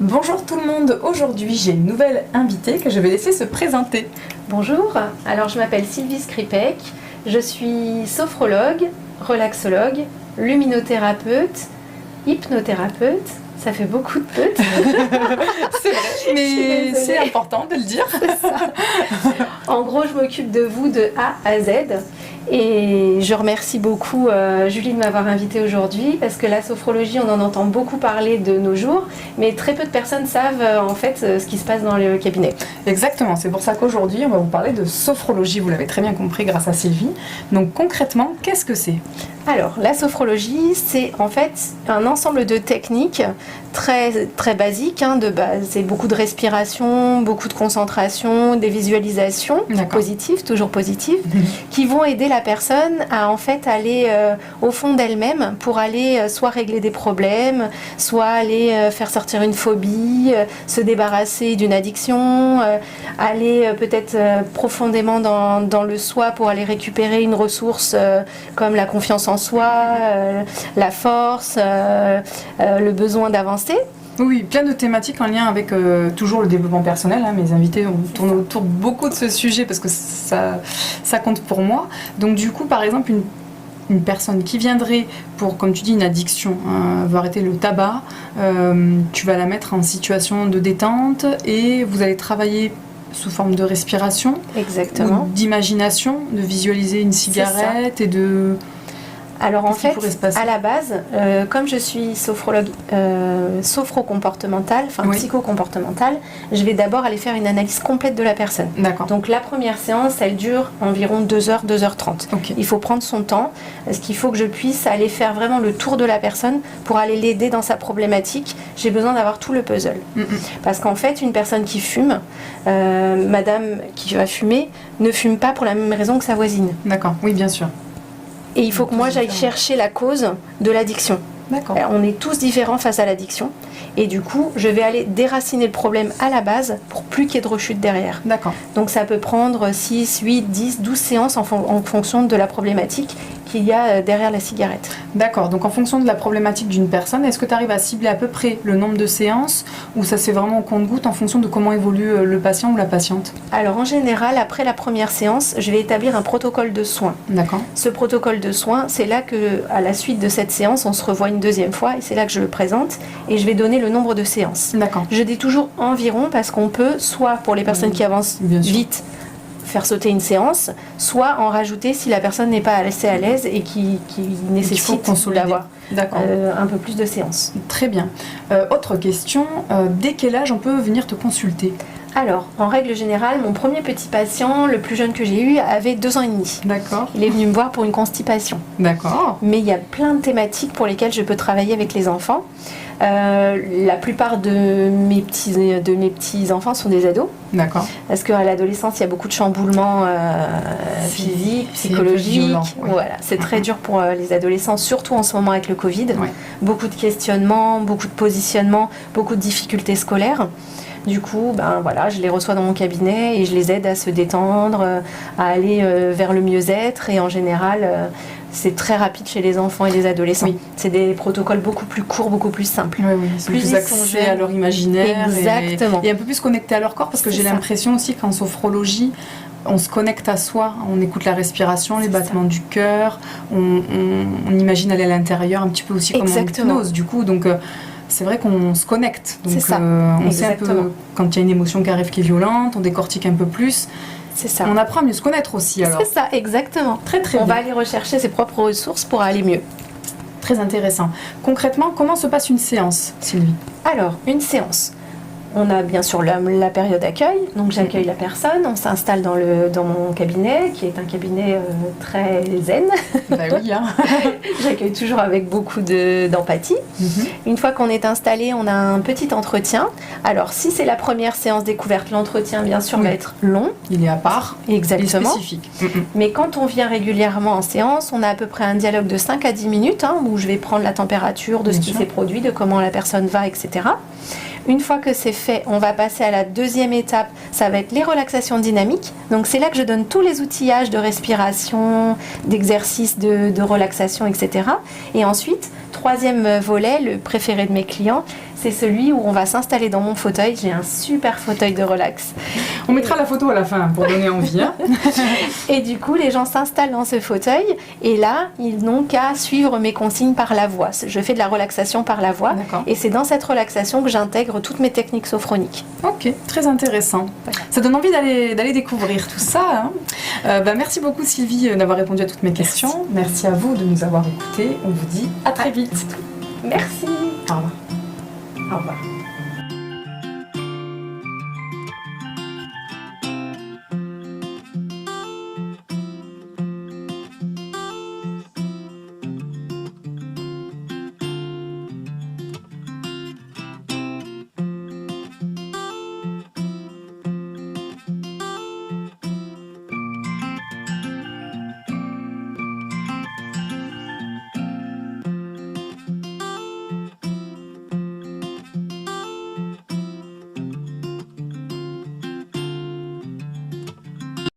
Bonjour tout le monde, aujourd'hui j'ai une nouvelle invitée que je vais laisser se présenter. Bonjour, alors je m'appelle Sylvie Skripek, je suis sophrologue, relaxologue, luminothérapeute, hypnothérapeute, ça fait beaucoup de peutes. C'est vrai, mais c'est important de le dire. En gros, je m'occupe de vous de A à Z. Et je remercie beaucoup Julie de m'avoir invitée aujourd'hui parce que la sophrologie, on en entend beaucoup parler de nos jours, mais très peu de personnes savent en fait ce qui se passe dans le cabinet. Exactement, c'est pour ça qu'aujourd'hui on va vous parler de sophrologie, vous l'avez très bien compris grâce à Sylvie. Donc concrètement, qu'est-ce que c'est ? Alors, la sophrologie, c'est en fait un ensemble de techniques très basiques, de base. C'est beaucoup de respiration, beaucoup de concentration, des visualisations positives, toujours positives, qui vont aider la personne à en fait aller au fond d'elle-même pour aller soit régler des problèmes, soit aller faire sortir une phobie, se débarrasser d'une addiction, aller peut-être profondément dans le soi pour aller récupérer une ressource comme la confiance en soi, la force, le besoin d'avancer. Oui, plein de thématiques en lien avec toujours le développement personnel. Mes invités tournent autour beaucoup de ce sujet parce que ça compte pour moi. Donc du coup, par exemple, une personne qui viendrait pour, comme tu dis, une addiction, veut arrêter le tabac, tu vas la mettre en situation de détente et vous allez travailler sous forme de respiration, exactement, ou d'imagination, de visualiser une cigarette et de... Alors en fait, à la base, comme je suis sophrologue sophro-comportementale, psycho-comportementale, je vais d'abord aller faire une analyse complète de la personne. D'accord. Donc la première séance, elle dure environ 2h, 2h30. Okay. Il faut prendre son temps, parce qu'il faut que je puisse aller faire vraiment le tour de la personne pour aller l'aider dans sa problématique. J'ai besoin d'avoir tout le puzzle. Parce qu'en fait, une personne qui fume, madame qui va fumer, ne fume pas pour la même raison que sa voisine. D'accord, oui bien sûr. Et il faut que moi j'aille chercher la cause de l'addiction. D'accord. On est tous différents face à l'addiction. Et du coup, je vais aller déraciner le problème à la base pour plus qu'il y ait de rechute derrière. D'accord. Donc ça peut prendre 6, 8, 10, 12 séances en fonction de la problématique qu'il y a derrière la cigarette. D'accord, donc en fonction de la problématique d'une personne, est-ce que tu arrives à cibler à peu près le nombre de séances ou ça se fait vraiment au compte-gouttes en fonction de comment évolue le patient ou la patiente ? Alors en général, après la première séance, je vais établir un protocole de soins. D'accord. Ce protocole de soins, c'est là que, à la suite de cette séance, on se revoit une deuxième fois et c'est là que je le présente et je vais donner le nombre de séances. D'accord. Je dis toujours environ parce qu'on peut, soit pour les personnes qui avancent vite, faire sauter une séance, soit en rajouter si la personne n'est pas assez à l'aise et qui nécessite d'avoir un peu plus de séances. Très bien. Autre question, dès quel âge on peut venir te consulter ? Alors, en règle générale, mon premier petit patient, le plus jeune que j'ai eu, avait 2 ans et demi. D'accord. Il est venu me voir pour une constipation. D'accord. Mais il y a plein de thématiques pour lesquelles je peux travailler avec les enfants. La plupart de mes petits enfants sont des ados. D'accord. Parce qu'à l'adolescence, il y a beaucoup de chamboulements physiques, psychologiques. Violent, oui. Voilà, c'est très dur pour les adolescents, surtout en ce moment avec le Covid. Oui. Beaucoup de questionnements, beaucoup de positionnements, beaucoup de difficultés scolaires. Du coup, je les reçois dans mon cabinet et je les aide à se détendre, à aller vers le mieux-être. Et en général, c'est très rapide chez les enfants et les adolescents. Oui. C'est des protocoles beaucoup plus courts, beaucoup plus simples. Oui. Plus accès à leur imaginaire. Exactement. Et un peu plus connecté à leur corps, parce que j'ai l'impression aussi qu'en sophrologie, on se connecte à soi, on écoute la respiration, les battements du cœur, on imagine aller à l'intérieur un petit peu aussi comme en hypnose. Du coup, donc... c'est vrai qu'on se connecte, donc on sait un peu quand il y a une émotion qui arrive qui est violente, on décortique un peu plus. C'est ça. On apprend à mieux se connaître aussi alors. C'est ça, exactement. Très bien. On va aller rechercher ses propres ressources pour aller mieux. Très intéressant. Concrètement, comment se passe une séance, Sylvie ? Alors, une séance. On a bien sûr la période d'accueil, donc j'accueille la personne, on s'installe dans mon cabinet, qui est un cabinet très zen. Oui, hein. J'accueille toujours avec beaucoup d'empathie. Une fois qu'on est installé, on a un petit entretien. Alors, si c'est la première séance découverte, l'entretien, bien sûr, va être long. Il est à part. Exactement. Il est spécifique. Mais quand on vient régulièrement en séance, on a à peu près un dialogue de 5 à 10 minutes, où je vais prendre la température de ce qui s'est produit, de comment la personne va, etc. Une fois que c'est fait, on va passer à la deuxième étape, ça va être les relaxations dynamiques. Donc c'est là que je donne tous les outillages de respiration, d'exercices de relaxation, etc. Et ensuite, troisième volet, le préféré de mes clients, c'est celui où on va s'installer dans mon fauteuil. J'ai un super fauteuil de relax. On mettra la photo à la fin pour donner envie. Hein. Et du coup, les gens s'installent dans ce fauteuil et là, ils n'ont qu'à suivre mes consignes par la voix. Je fais de la relaxation par la voix et c'est dans cette relaxation que j'intègre toutes mes techniques sophroniques. Ok, très intéressant. Voilà. Ça donne envie d'aller découvrir tout ça. Hein. Merci beaucoup Sylvie d'avoir répondu à toutes mes questions. Merci à vous de nous avoir écoutés. On vous dit à très vite. Merci. Au revoir. Au revoir.